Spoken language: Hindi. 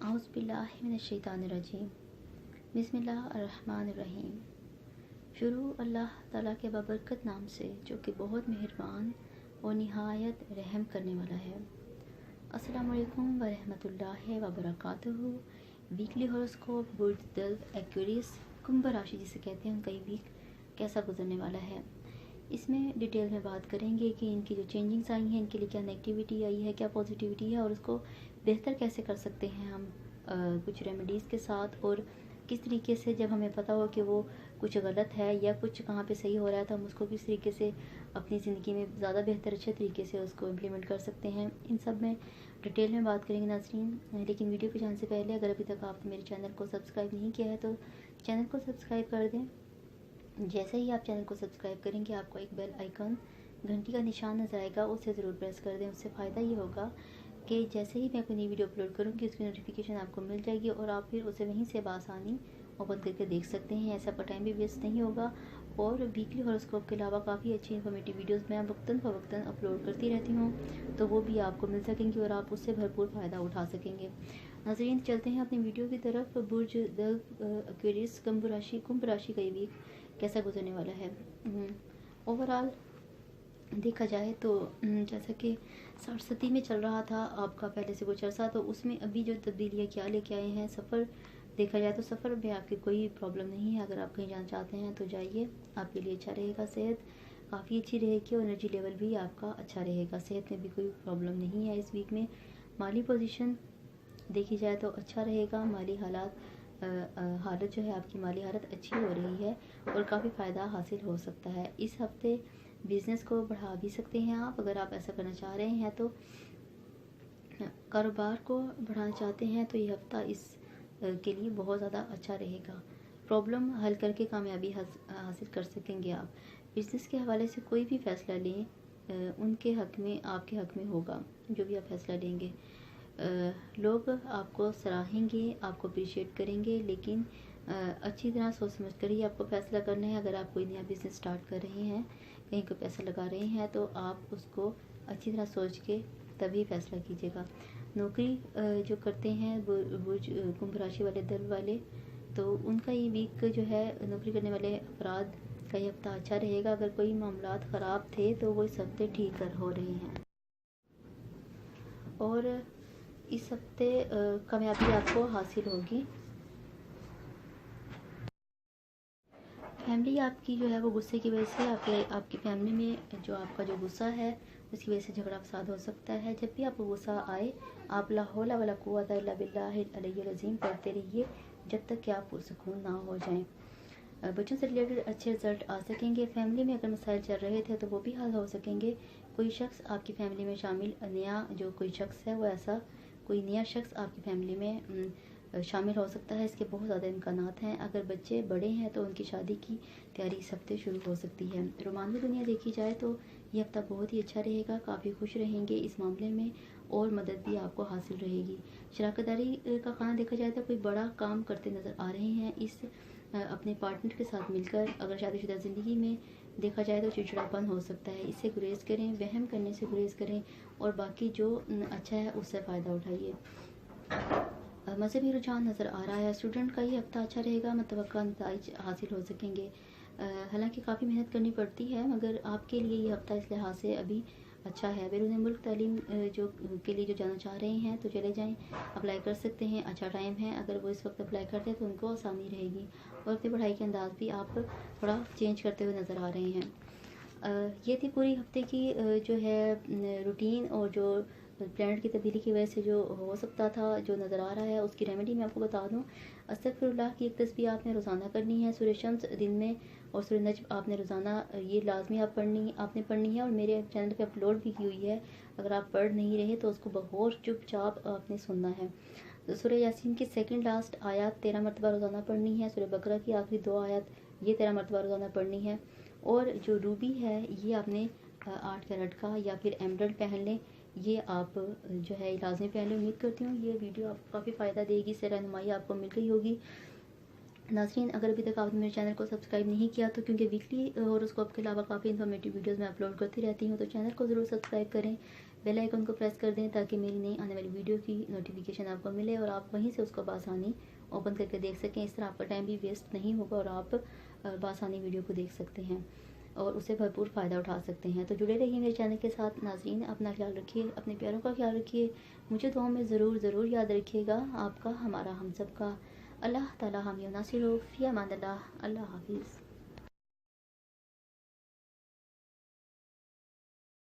औज़ुबिल्लाहिमिनश्शैतानिर्रजीम बिस्मिल्लाहिर्रहमानिर्रहीम। शुरू अल्लाह ताला के बाबरकत नाम से जो कि बहुत मेहरबान और निहायत रहम करने वाला है। अस्सलामु अलैकुम वरहमतुल्लाहि वबरकातुहू। वीकली हॉरोस्कोप बुर्ज एक्वेरियस कुंभ राशि जिसे कहते हैं उनका ये वीक कैसा गुजरने वाला है, इसमें डिटेल में बात करेंगे कि इनकी जो चेंजिंग्स आई हैं, इनके लिए क्या नेगेटिविटी आई है, क्या पॉजिटिविटी है और उसको बेहतर कैसे कर सकते हैं हम कुछ रेमेडीज़ के साथ, और किस तरीके से जब हमें पता हो कि वो कुछ गलत है या कुछ कहाँ पे सही हो रहा है तो हम उसको किस तरीके से अपनी ज़िंदगी में ज़्यादा बेहतर अच्छे तरीके से उसको इम्प्लीमेंट कर सकते हैं। इन सब में डिटेल में बात करेंगे नाज़रीन। लेकिन वीडियो पे जाने से पहले अगर अभी तक आपने मेरे चैनल को सब्सक्राइब नहीं किया है तो चैनल को सब्सक्राइब कर दें। जैसे ही आप चैनल को सब्सक्राइब करेंगे आपको एक बेल आइकन घंटी का निशान नजर आएगा, उसे ज़रूर प्रेस कर दें। उससे फ़ायदा ये होगा कि जैसे ही मैं कोई नई वीडियो अपलोड करूँगी उसकी नोटिफिकेशन आपको मिल जाएगी और आप फिर उसे वहीं से बासानी ओपन करके देख सकते हैं। ऐसा आपका टाइम भी वेस्ट नहीं होगा। और वीकली हॉरोस्कोप के अलावा काफ़ी अच्छी इन्फॉर्मेटिव वीडियोस मैं वक्तन फ़वक्तन अपलोड करती रहती हूँ, तो वो भी आपको मिल सकेंगी और आप उससे भरपूर फ़ायदा उठा सकेंगे। नाज़रीन चलते हैं अपनी वीडियो की तरफ। बुर्ज एक्वेरियस कुंभ राशि का ये वीक कैसा गुजरने वाला है। ओवरऑल देखा जाए तो जैसा कि सरस्वती में चल रहा था आपका पहले से कुछ अर्सा, तो उसमें अभी जो तब्दीलियाँ क्या लेके आए हैं, सफ़र देखा जाए तो सफ़र में आपकी कोई प्रॉब्लम नहीं है। अगर आप कहीं जाना चाहते हैं तो जाइए, आपके लिए अच्छा रहेगा। सेहत काफ़ी अच्छी रहेगी और एनर्जी लेवल भी आपका अच्छा रहेगा। सेहत में भी कोई प्रॉब्लम नहीं है इस वीक में। माली पोजीशन देखी जाए तो अच्छा रहेगा। माली हालत जो है आपकी माली हालत अच्छी हो रही है और काफ़ी फ़ायदा हासिल हो सकता है। इस हफ्ते बिज़नेस को बढ़ा भी सकते हैं आप, अगर आप ऐसा करना चाह रहे हैं तो कारोबार को बढ़ाना चाहते हैं तो ये हफ्ता इस के लिए बहुत ज़्यादा अच्छा रहेगा। प्रॉब्लम हल करके कामयाबी हासिल कर सकेंगे आप। बिज़नेस के हवाले से कोई भी फ़ैसला लें उनके हक़ में, आपके हक़ में होगा जो भी आप फ़ैसला लेंगे। लोग आपको सराहेंगे, आपको अप्रिशिएट करेंगे, लेकिन अच्छी तरह सोच समझ कर ही आपको फ़ैसला करना है। अगर आप कोई नया बिज़नेस स्टार्ट कर रहे हैं, कहीं को पैसा लगा रहे हैं तो आप उसको अच्छी तरह सोच के तभी फ़ैसला कीजिएगा। नौकरी जो करते हैं बुर्ज कुंभ राशि वाले दल वाले, तो उनका ये वीक जो है नौकरी करने वाले अफराद का ये हफ्ता अच्छा रहेगा। अगर कोई मामलात ख़राब थे तो वो इस हफ्ते ठीक कर हो रहे हैं और इस हफ्ते कामयाबी आपको हासिल होगी। फैमिली आपकी जो है वो गुस्से की वजह से आपकी फैमिली में जो आपका जो गुस्सा है उसकी वजह से झगड़ा फसाद हो सकता है। जब भी आपको गुस्सा आए आप ला हौला वला कुव्वता इल्ला बिल्लाहिल अलिय्यिल अज़ीम पढ़ते रहिए जब तक कि आप पुरसुकून ना हो जाएं। बच्चों से रिलेटेड अच्छे रिजल्ट आ सकेंगे। फैमिली में अगर मसाइल चल रहे थे तो वो भी हल हो सकेंगे। कोई शख्स आपकी फैमिली में शामिल नया जो कोई शख्स है वो ऐसा कोई नया शख्स आपकी फैमिली में शामिल हो सकता है। इसके बहुत ज़्यादा इम्कानात हैं। अगर बच्चे बड़े हैं तो उनकी शादी की तैयारी इस हफ्ते शुरू हो सकती है। रोमानी दुनिया देखी जाए तो ये हफ्ता बहुत ही अच्छा रहेगा। काफ़ी खुश रहेंगे इस मामले में और मदद भी आपको हासिल रहेगी। शराकतदारी का खाना देखा जाए तो कोई बड़ा काम करते नज़र आ रहे हैं इस अपने पार्टनर के साथ मिलकर। अगर शादीशुदा ज़िंदगी में देखा जाए तो चिड़चिड़ापन हो सकता है, इससे गुरेज करें, वहम करने से गुरेज करें और बाकी जो अच्छा है उससे फ़ायदा उठाइए। मज़हबी रुझान नज़र आ रहा है। स्टूडेंट का ये हफ्ता अच्छा रहेगा, मतवक्का नताइज हासिल हो सकेंगे। हालांकि काफ़ी मेहनत करनी पड़ती है मगर आपके लिए ये हफ्ता इस लिहाज से अभी अच्छा है। बैरून मुल्क तालीम जो के लिए जो जाना चाह रहे हैं तो चले जाएं, अप्लाई कर सकते हैं, अच्छा टाइम है। अगर वो इस वक्त अप्लाई करते हैं तो उनको आसानी रहेगी और अपनी पढ़ाई के अंदाज भी आप थोड़ा चेंज करते हुए नज़र आ रहे हैं। ये थी पूरी हफ्ते की जो है रूटीन और जो प्लानट की तब्दीली की वजह से जो हो सकता था जो नज़र आ रहा है उसकी रेमेडी मैं आपको बता दूं। अस्तगफिरुल्लाह की एक तस्बीह आपने रोज़ाना करनी है। सूरह शम्स दिन में और सूरह नज्म आपने रोज़ाना ये लाजमी आपने पढ़नी है और मेरे चैनल पे अपलोड भी की हुई है। अगर आप पढ़ नहीं रहे तो उसको बगौर चुपचाप आपने सुनना है। तो सूरह यासीन की सेकंड लास्ट आयत 13 मरतबा रोज़ाना पढ़नी है। सूरह बकरा की आखिरी 2 आयत ये 13 मरतबा रोज़ाना पढ़नी है। और जो रूबी है ये आपने 8 कैरेट का या फिर एमरल्ड पहन लें, ये आप जो है लाजमी पहले। उम्मीद करती हूँ ये वीडियो आपको काफ़ी फ़ायदा देगी, इससे रहनुमाई आपको मिल गई होगी। नाज़रीन अगर अभी तक आपने मेरे चैनल को सब्सक्राइब नहीं किया तो क्योंकि वीकली हॉरोस्कोप के अलावा काफ़ी इन्फॉर्मेटिव वीडियोस मैं अपलोड करती रहती हूँ तो चैनल को ज़रूर सब्सक्राइब करें। बेल आइकन को प्रेस कर दें ताकि मेरी नई आने वाली वीडियो की नोटिफिकेशन आपको मिले और आप वहीं से उसको बआसानी ओपन करके देख सकें। इस तरह आपका टाइम भी वेस्ट नहीं होगा और आप बआसानी वीडियो को देख सकते हैं और उससे भरपूर फ़ायदा उठा सकते हैं। तो जुड़े रहिए मेरे चैनल के साथ। नाज़रीन, अपना ख्याल रखिए, अपने प्यारों का ख्याल रखिए, मुझे दुआओं में ज़रूर याद रखिएगा। आपका, हमारा, हम सब का। अल्लाह ताला हामी नासिर फ़ी अमान अल्लाह। अल्लाह हाफ़िज़।